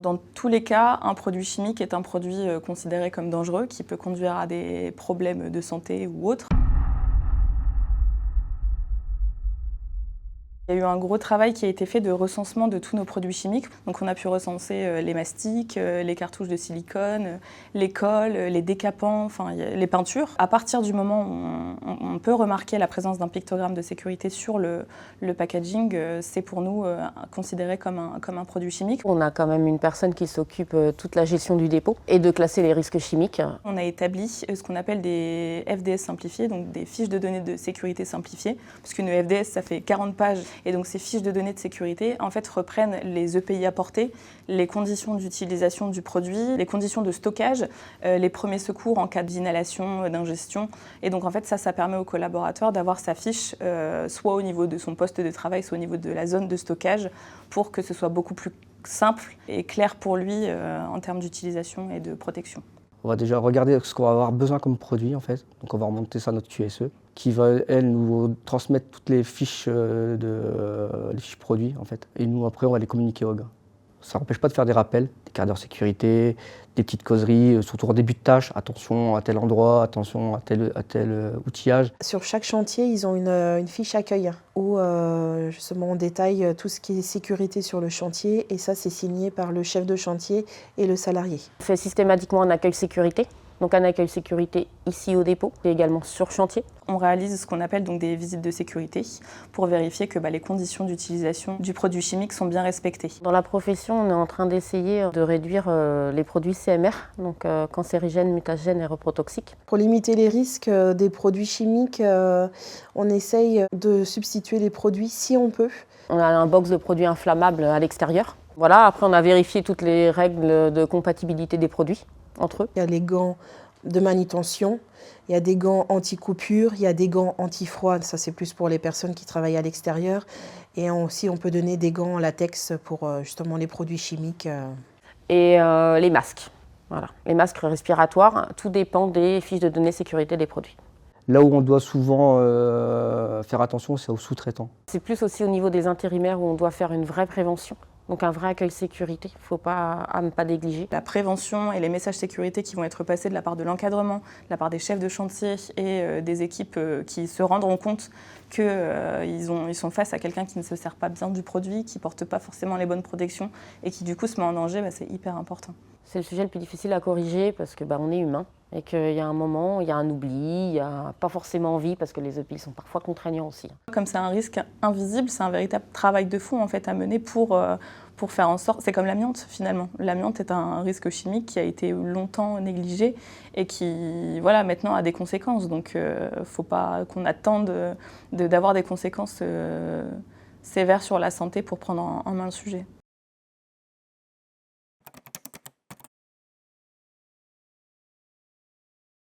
Dans tous les cas, un produit chimique est un produit considéré comme dangereux, qui peut conduire à des problèmes de santé ou autres. Il y a eu un gros travail qui a été fait de recensement de tous nos produits chimiques. Donc on a pu recenser les mastiques, les cartouches de silicone, les colles, les décapants, enfin les peintures. À partir du moment où on peut remarquer la présence d'un pictogramme de sécurité sur le packaging, c'est pour nous considéré comme un produit chimique. On a quand même une personne qui s'occupe toute la gestion du dépôt et de classer les risques chimiques. On a établi ce qu'on appelle des FDS simplifiées, donc des fiches de données de sécurité simplifiées, parce qu'une FDS ça fait 40 pages. Et donc ces fiches de données de sécurité en fait reprennent les EPI apportés, les conditions d'utilisation du produit, les conditions de stockage, les premiers secours en cas d'inhalation, d'ingestion. Et donc en fait ça permet au collaborateur d'avoir sa fiche soit au niveau de son poste de travail, soit au niveau de la zone de stockage pour que ce soit beaucoup plus simple et clair pour lui en termes d'utilisation et de protection. On va déjà regarder ce qu'on va avoir besoin comme produit en fait. Donc on va remonter ça à notre QSE qui va elle nous transmettre toutes les fiches les fiches produits en fait. Et nous après on va les communiquer aux gars. Ça n'empêche pas de faire des rappels, des quarts d'heure sécurité, des petites causeries, surtout en début de tâche. Attention à tel endroit, attention à tel outillage. Sur chaque chantier, ils ont une fiche accueil où justement on détaille tout ce qui est sécurité sur le chantier et ça c'est signé par le chef de chantier et le salarié. On fait systématiquement un accueil sécurité. Donc un accueil sécurité ici au dépôt et également sur chantier. On réalise ce qu'on appelle donc des visites de sécurité pour vérifier que les conditions d'utilisation du produit chimique sont bien respectées. Dans la profession, on est en train d'essayer de réduire les produits CMR, donc cancérigènes, mutagènes et reprotoxiques. Pour limiter les risques des produits chimiques, on essaye de substituer les produits si on peut. On a un box de produits inflammables à l'extérieur. Voilà, après on a vérifié toutes les règles de compatibilité des produits entre eux. Il y a les gants de manutention, il y a des gants anti-coupure, il y a des gants anti-froid, ça c'est plus pour les personnes qui travaillent à l'extérieur. Et aussi on peut donner des gants en latex pour justement les produits chimiques. Et les masques. Voilà. Les masques respiratoires, tout dépend des fiches de données sécurité des produits. Là où on doit souvent faire attention, c'est aux sous-traitants. C'est plus aussi au niveau des intérimaires où on doit faire une vraie prévention. Donc un vrai accueil sécurité, il ne faut pas ne pas négliger. La prévention et les messages sécurité qui vont être passés de la part de l'encadrement, de la part des chefs de chantier et des équipes qui se rendront compte qu'ils sont face à quelqu'un qui ne se sert pas bien du produit, qui ne porte pas forcément les bonnes protections et qui du coup se met en danger, c'est hyper important. C'est le sujet le plus difficile à corriger parce que on est humain et qu'il y a un moment, il y a un oubli, il n'y a pas forcément envie parce que les EPI sont parfois contraignants aussi. Comme c'est un risque invisible, c'est un véritable travail de fond en fait à mener pour faire en sorte, c'est comme l'amiante finalement. L'amiante est un risque chimique qui a été longtemps négligé et qui maintenant a des conséquences. Donc il ne faut pas qu'on attende d'avoir des conséquences sévères sur la santé pour prendre en main le sujet.